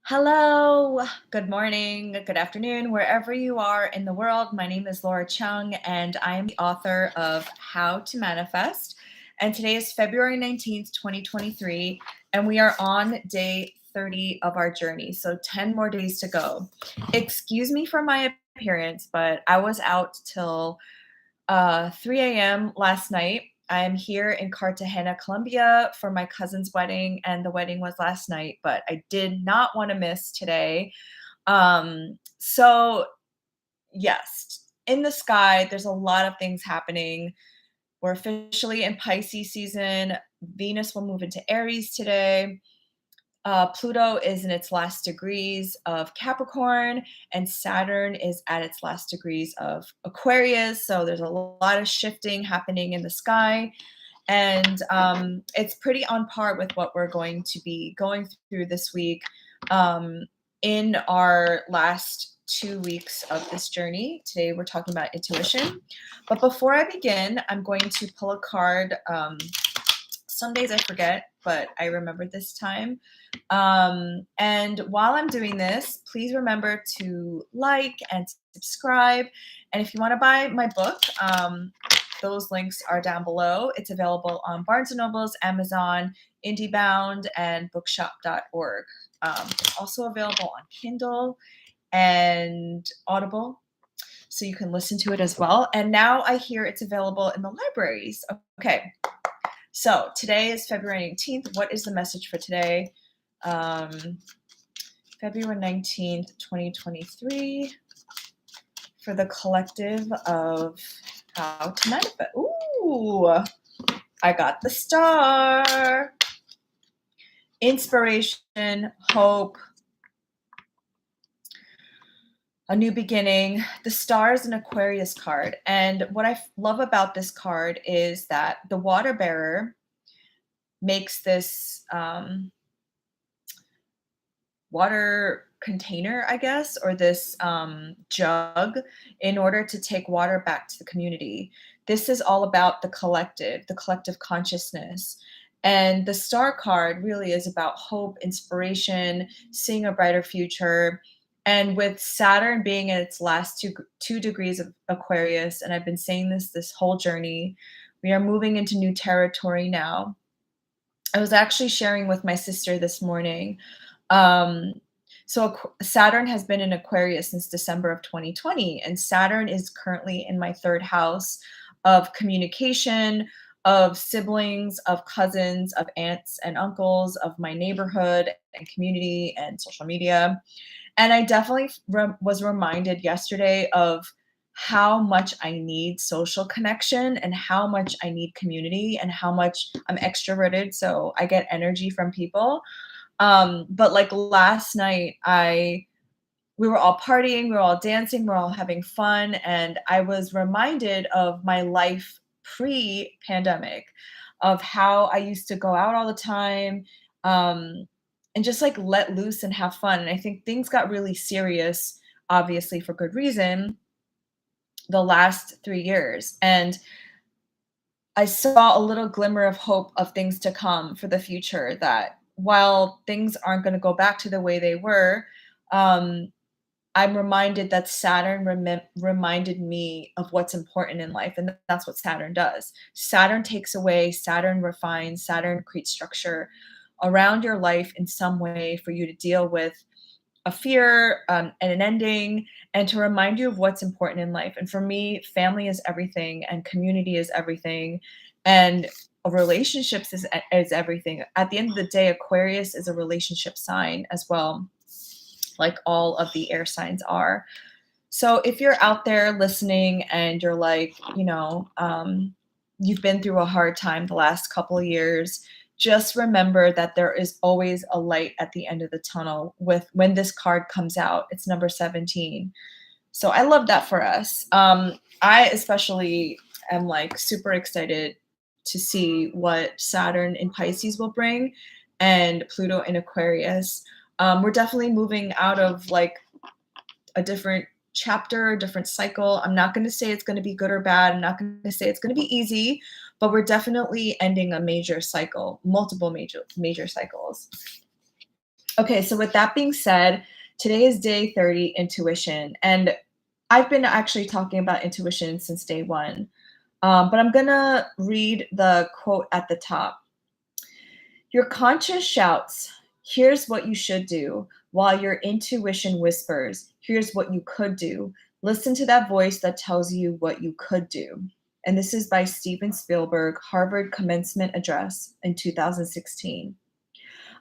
Hello, good morning, good afternoon, wherever you are in the world. My name is Laura Chung, and I am the author of How to Manifest. And today is February 19th, 2023, and we are on day 30 of our journey. So 10 more days to go. Excuse me for my appearance, but I was out till 3 a.m. last night. I'm here in Cartagena, Colombia for my cousin's wedding, and the wedding was last night, but I did not want to miss today. So, yes, in the sky, there's a lot of things happening. We're officially in Pisces season. Venus will move into Aries today. Pluto is in its last degrees of Capricorn, and Saturn is at its last degrees of Aquarius. So there's a lot of shifting happening in the sky. And it's pretty on par with what we're going to be going through this week in our last 2 weeks of this journey. Today we're talking about intuition. But before I begin, I'm going to pull a card. Some days I forget, but I remembered this time. And while I'm doing this, please remember to like and subscribe. And if you want to buy my book, those links are down below. It's available on Barnes & Noble's, Amazon, IndieBound, and bookshop.org. It's also available on Kindle and Audible, so you can listen to it as well. And now I hear it's available in the libraries. Okay. So today is February 19th. What is the message for today? February 19th, 2023, for the collective of How to Manifest. Ooh, I got the star. Inspiration, hope, a new beginning. The star is an Aquarius card. And what I love about this card is that the water bearer makes this water container, I guess, or this jug in order to take water back to the community. This is all about the collective consciousness. And the star card really is about hope, inspiration, seeing a brighter future. And with Saturn being in its last two degrees of Aquarius, and I've been saying this whole journey, we are moving into new territory now. I was actually sharing with my sister this morning. So Saturn has been in Aquarius since December of 2020, and Saturn is currently in my third house of communication, of siblings, of cousins, of aunts and uncles, of my neighborhood and community and social media. And I definitely was reminded yesterday of how much I need social connection and how much I need community and how much I'm extroverted, so I get energy from people. But like last night, we were all partying, we were all dancing, we were all having fun, and I was reminded of my life pre-pandemic, of how I used to go out all the time, and just like let loose and have fun. And I think things got really serious, obviously for good reason, the last 3 years. And I saw a little glimmer of hope of things to come for the future, that while things aren't going to go back to the way they were, I'm reminded that Saturn reminded me of what's important in life. And that's what Saturn does. Saturn takes away, Saturn refines, Saturn creates structure around your life in some way for you to deal with a fear and an ending, and to remind you of what's important in life. And for me, family is everything, and community is everything, and relationships is everything. At the end of the day, Aquarius is a relationship sign as well, like all of the air signs are. So if you're out there listening and you're like, you've been through a hard time the last couple of years, just remember that there is always a light at the end of the tunnel when this card comes out. It's number 17. So I love that for us. I especially am like super excited to see what Saturn in Pisces will bring and Pluto in Aquarius. We're definitely moving out of like a different chapter, a different cycle. I'm not going to say it's going to be good or bad. I'm not going to say it's going to be easy, but we're definitely ending a major cycle, multiple major cycles. Okay, so with that being said, today is day 30 intuition. And I've been actually talking about intuition since day one. But I'm going to read the quote at the top. Your conscience shouts, here's what you should do, while your intuition whispers, here's what you could do. Listen to that voice that tells you what you could do. And this is by Steven Spielberg, Harvard Commencement Address in 2016.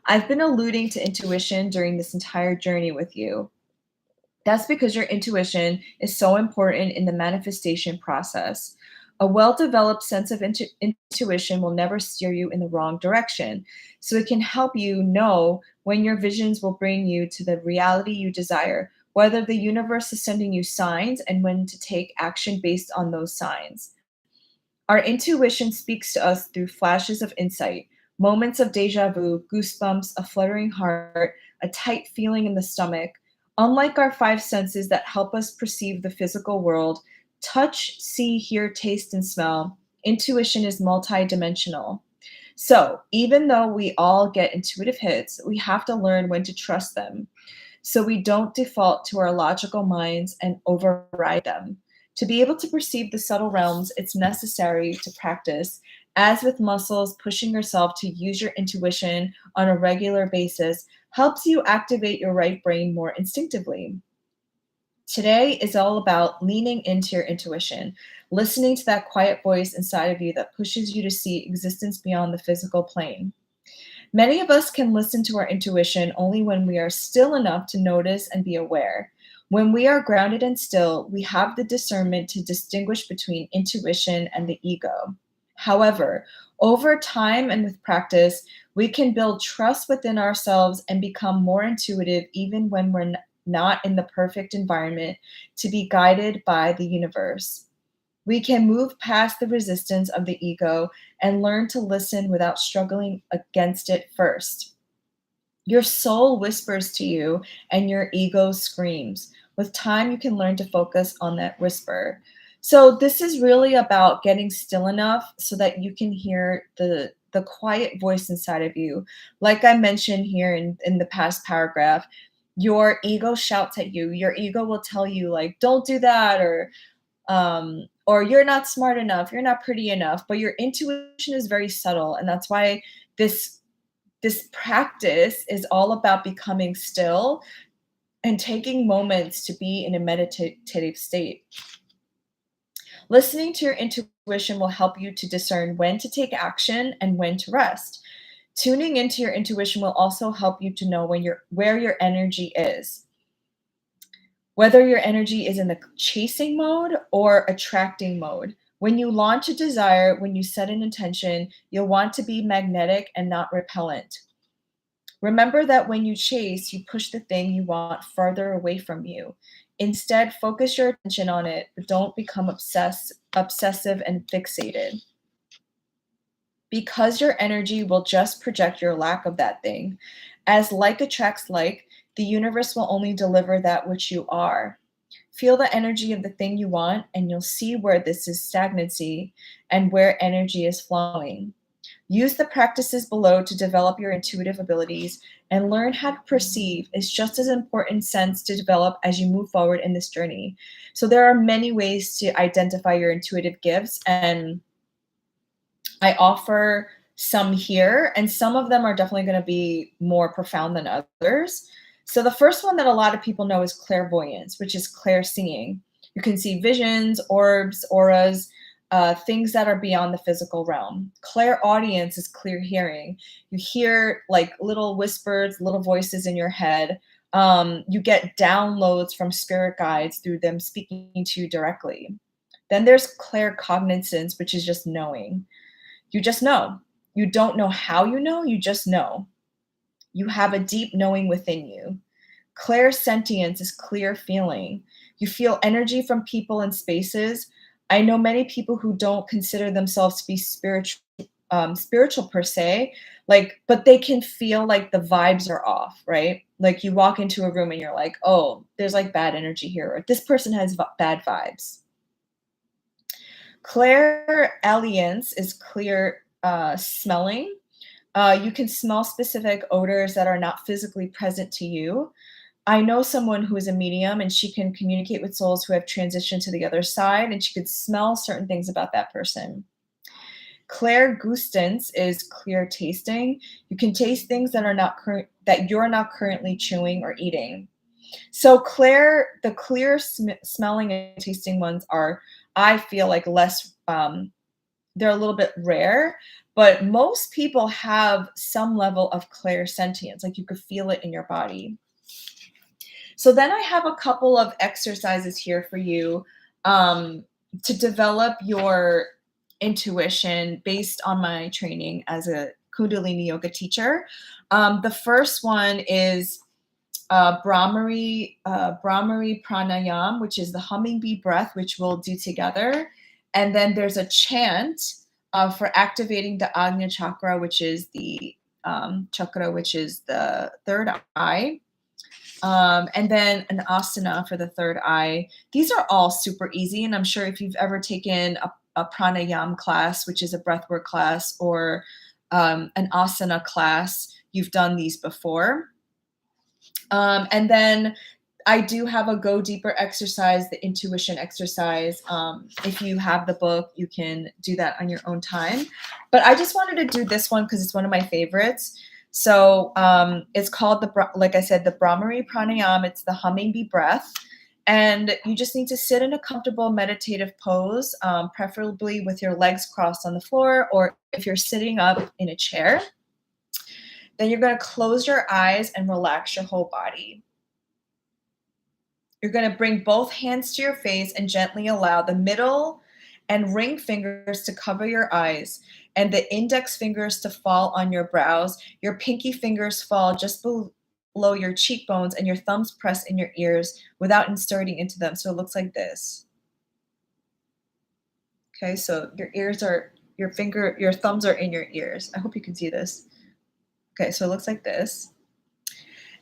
I've been alluding to intuition during this entire journey with you. That's because your intuition is so important in the manifestation process. A well developed sense of intuition will never steer you in the wrong direction. So it can help you know when your visions will bring you to the reality you desire, whether the universe is sending you signs and when to take action based on those signs. Our intuition speaks to us through flashes of insight, moments of deja vu, goosebumps, a fluttering heart, a tight feeling in the stomach. Unlike our five senses that help us perceive the physical world, touch, see, hear, taste, and smell, intuition is multidimensional. So, even though we all get intuitive hits, we have to learn when to trust them so we don't default to our logical minds and override them. To be able to perceive the subtle realms, it's necessary to practice. As with muscles, pushing yourself to use your intuition on a regular basis helps you activate your right brain more instinctively. Today is all about leaning into your intuition, listening to that quiet voice inside of you that pushes you to see existence beyond the physical plane. Many of us can listen to our intuition only when we are still enough to notice and be aware. When we are grounded and still, we have the discernment to distinguish between intuition and the ego. However, over time and with practice, we can build trust within ourselves and become more intuitive even when we're not in the perfect environment to be guided by the universe. We can move past the resistance of the ego and learn to listen without struggling against it first. Your soul whispers to you, and your ego screams. With time, you can learn to focus on that whisper. So, this is really about getting still enough so that you can hear the quiet voice inside of you. Like I mentioned here in the past paragraph, your ego shouts at you. Your ego will tell you, like, don't do that, or you're not smart enough, you're not pretty enough. But your intuition is very subtle, and that's why this this practice is all about becoming still and taking moments to be in a meditative state. Listening to your intuition will help you to discern when to take action and when to rest. Tuning into your intuition will also help you to know where your energy is. Whether your energy is in the chasing mode or attracting mode. When you launch a desire, when you set an intention, you'll want to be magnetic and not repellent. Remember that when you chase, you push the thing you want farther away from you. Instead, focus your attention on it, but don't become obsessive and fixated. Because your energy will just project your lack of that thing. As like attracts like, the universe will only deliver that which you are. Feel the energy of the thing you want, and you'll see where this is stagnancy and where energy is flowing. Use the practices below to develop your intuitive abilities and learn how to perceive is just as important sense to develop as you move forward in this journey. So there are many ways to identify your intuitive gifts, and I offer some here, and some of them are definitely going to be more profound than others. So the first one that a lot of people know is clairvoyance, which is clair seeing. You can see visions, orbs, auras, things that are beyond the physical realm. Clairaudience is clear hearing. You hear like little whispers, little voices in your head. You get downloads from spirit guides through them speaking to you directly. Then there's claircognizance, which is just knowing. You just know. You don't know how you know, you just know. You have a deep knowing within you. Clairsentience is clear feeling. You feel energy from people and spaces. I know many people who don't consider themselves to be spiritual per se, like, but they can feel like the vibes are off, right? Like you walk into a room and you're like, oh, there's like bad energy here, or this person has bad vibes. Clair alliance is clear smelling. You can smell specific odors that are not physically present to you. I know someone who is a medium and she can communicate with souls who have transitioned to the other side, and she could smell certain things about that person. Clairgustance is clear tasting. You can taste things that are not that you're not currently chewing or eating. So the clear smelling and tasting ones are, I feel like, less. They're a little bit rare, but most people have some level of clairsentience, like you could feel it in your body. So then I have a couple of exercises here for you to develop your intuition based on my training as a Kundalini yoga teacher. The first one is Brahmari Pranayam, which is the hummingbee breath, which we'll do together. And then there's a chant for activating the Ajna chakra, which is the chakra, which is the third eye. And then an asana for the third eye. These are all super easy. And I'm sure if you've ever taken a pranayam class, which is a breathwork class, or an asana class, you've done these before. And then I do have a go deeper exercise, the intuition exercise. If you have the book, you can do that on your own time. But I just wanted to do this one because it's one of my favorites. So it's called, like I said, the Brahmari Pranayam. It's the hummingbee breath. And you just need to sit in a comfortable meditative pose, preferably with your legs crossed on the floor, or if you're sitting up in a chair. Then you're going to close your eyes and relax your whole body. You're going to bring both hands to your face and gently allow the middle and ring fingers to cover your eyes and the index fingers to fall on your brows. Your pinky fingers fall just below your cheekbones and your thumbs press in your ears without inserting into them. So it looks like this. Okay, so your thumbs are in your ears. I hope you can see this. Okay, so it looks like this.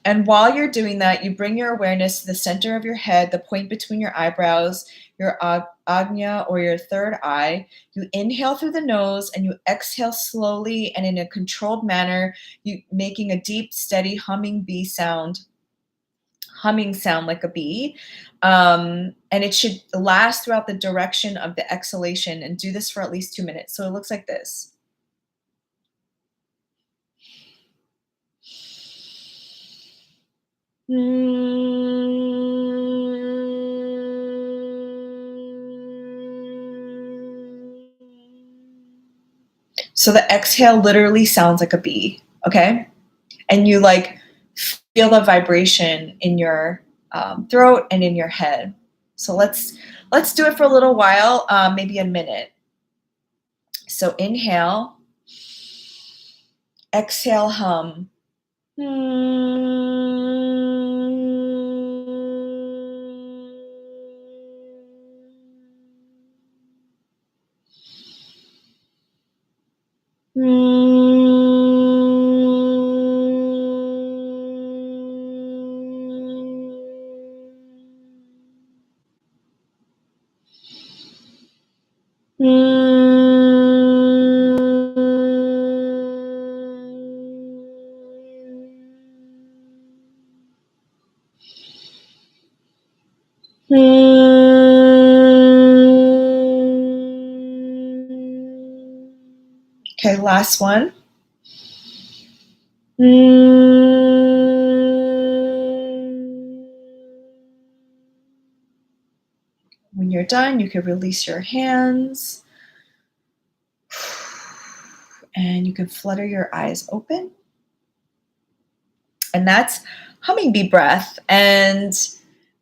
And while you're doing that, you bring your awareness to the center of your head, the point between your eyebrows, your ajna or your third eye. You inhale through the nose and you exhale slowly and in a controlled manner, you making a deep, steady humming sound like a bee. And it should last throughout the direction of the exhalation, and do this for at least 2 minutes. So it looks like this. So the exhale literally sounds like a bee, okay? And you like feel the vibration in your throat and in your head. So let's do it for a little while, maybe a minute. So inhale, exhale, hum. Okay, last one. When you're done, you can release your hands and you can flutter your eyes open. And that's hummingbee breath. And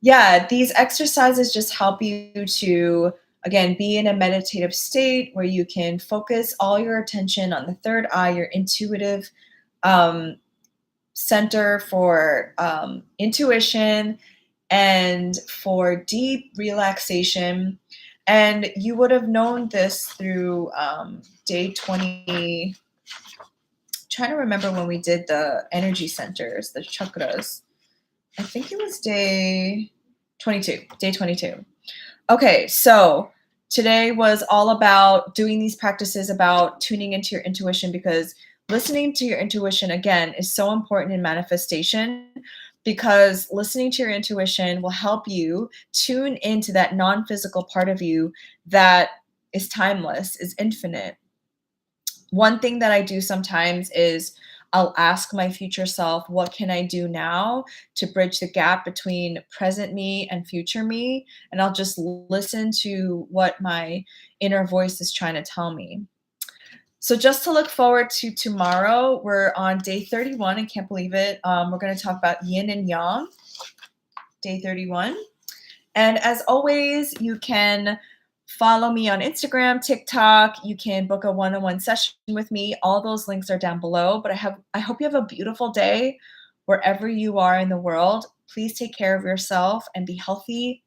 yeah, these exercises just help you to, again, be in a meditative state where you can focus all your attention on the third eye, your intuitive center for intuition and for deep relaxation. And you would have known this through day 20. Trying to remember when we did the energy centers, the chakras. I think it was day 22. Okay, so today was all about doing these practices, about tuning into your intuition, because Listening to your intuition, again, is so important in manifestation because listening to your intuition will help you tune into that non-physical part of you that is timeless, is infinite. One thing that I do sometimes is I'll ask my future self, what can I do now to bridge the gap between present me and future me? And I'll just listen to what my inner voice is trying to tell me. So just to look forward to tomorrow, we're on day 31. I can't believe it. We're going to talk about yin and yang, day 31. And as always, you can follow me on Instagram, TikTok. You can book a one-on-one session with me. All those links are down below. But I hope you have a beautiful day wherever you are in the world. Please take care of yourself and be healthy